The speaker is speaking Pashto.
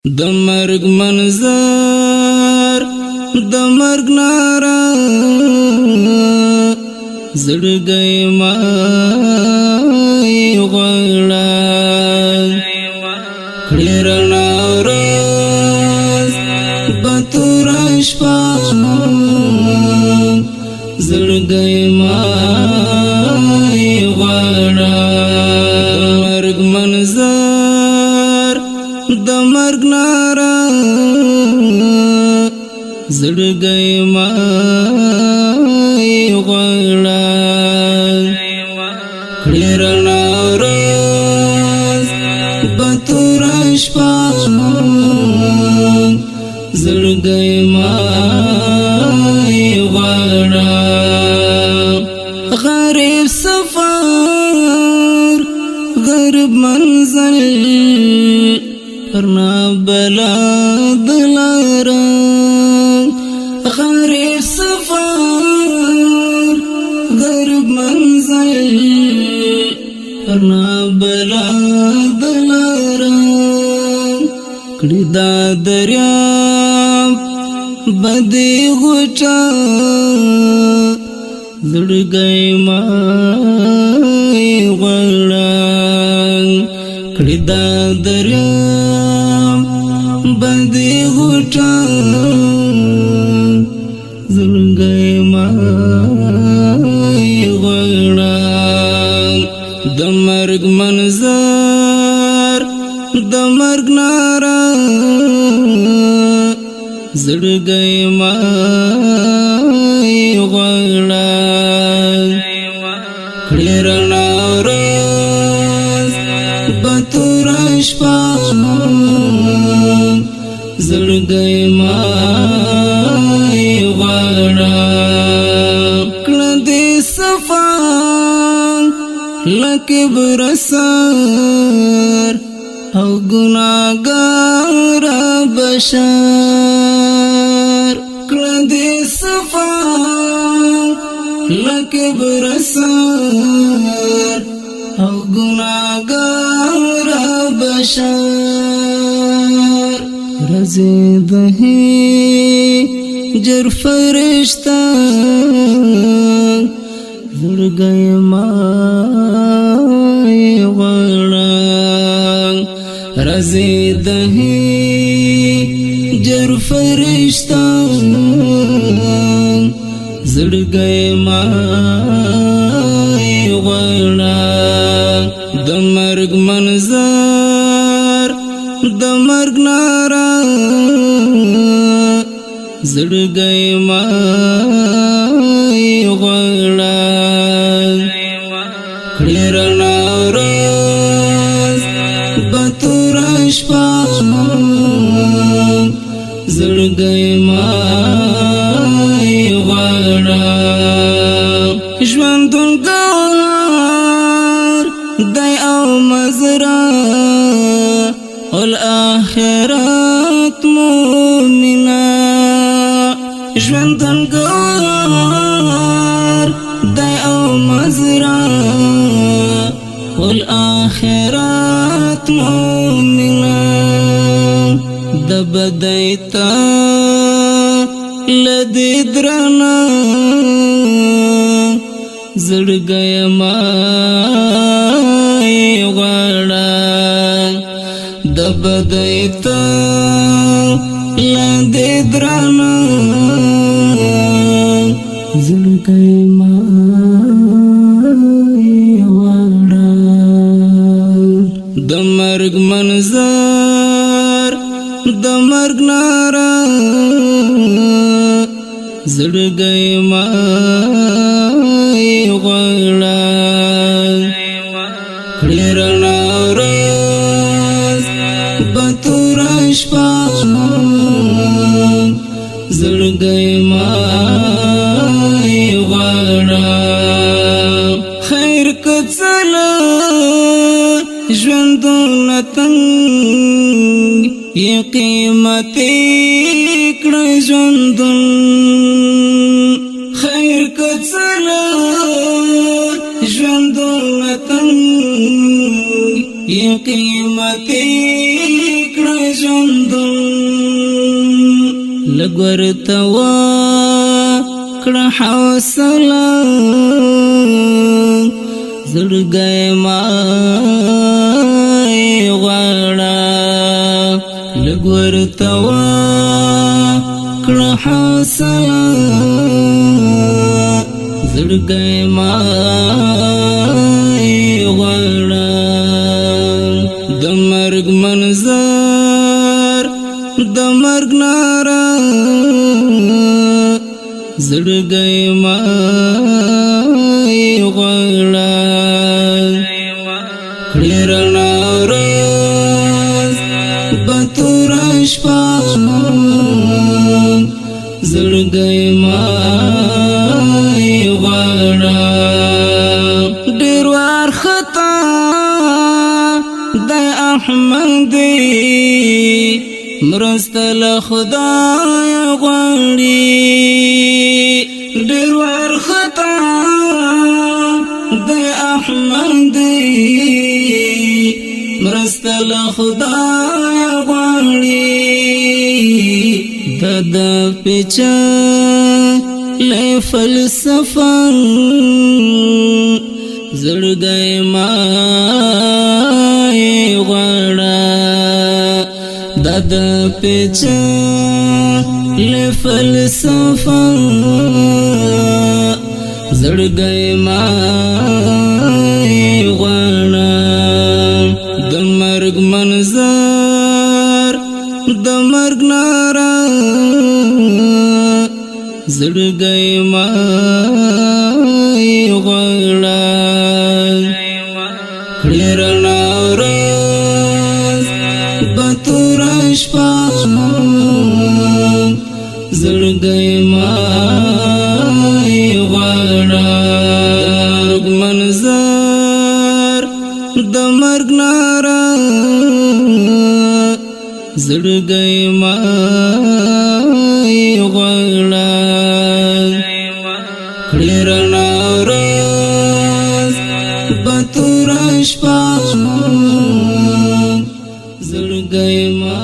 د مرګ منظر د مرګ نارا زړګي ما غړا کړهرنا ورځ بتور شپه زړګي ما غړا مرګ منظر د مرګ نارا زړګي ما غړا کړهرنا ورځ بتور شپه زړګي ما غړا غریب سفر غریب منزل پرنا بلا دلارا غریب سفر غریب منزل پرنا بلا دلارا کړي دا دریاب بدی غوټا زړګي ما غړا کړي دا دریاب بدی غوټا زړګي ما غړا د مرګ منظر د مرګ نارا زړګي ما غړا کړهرنا ورځ بتور شپه زړګي ما غړا کړه دې صفا لکه برسار او گناہگار بشر کړه دې صفا لکه برسار او گناہگار بشر رزید ہے جر فرشتہ زړګي ما غړا رزید ہے جر فرشتہ زړګي ما غړا د مرګ منظر د مرګ نارا زړګي ما غړا کړهرنا ورځ بتور شپه زړګي ما غړا ژوندونګار دای او مزرا والآخرت مومنا ژوندونګار دای او مزرا والآخرت مومنا دبدایتا لدی درنا زړګي ما غړا دبدایتا لدی درنا زړګي ما غړا د مرګ منظر د مرګ نارا زړګي ما غړا کړهرنا ورځ بتور شپه زړګي ما غړا خیر کڅلا ژوندونه تنګ یې قیمت کړه ژوندون خیر کڅلا ژوندونه تنګ یې قیمت کړه ژوندون لږ ورته وکړه حوصله زړګی ما یې غواړه لږ ورته وکړه حوصله زړګی ما یې غواړه د مرګ منظر د مرګ ناره زړګی ما یې غواړه کړې رڼا ورځ به توره شپه زړګی ما یې غواړه ډېر وارخطا د احمد مرسته له خدایه غواړي ډېر وارخطا د احمد مرسته له خدایه غواړي د پیچلې فلسفه زړګی ما یې غواړه د پیچلې فلسفه زړګی ما یې غواړه د مرګ منظر د مرګ ناره زړګی ما یې غواړه کړې رڼا ورځ به توره شپه زړګی ما یې غواړه منظر د مرګ ناره زړګی ما یې غواړه کړې رڼا ورځ به توره شپه زړګی ما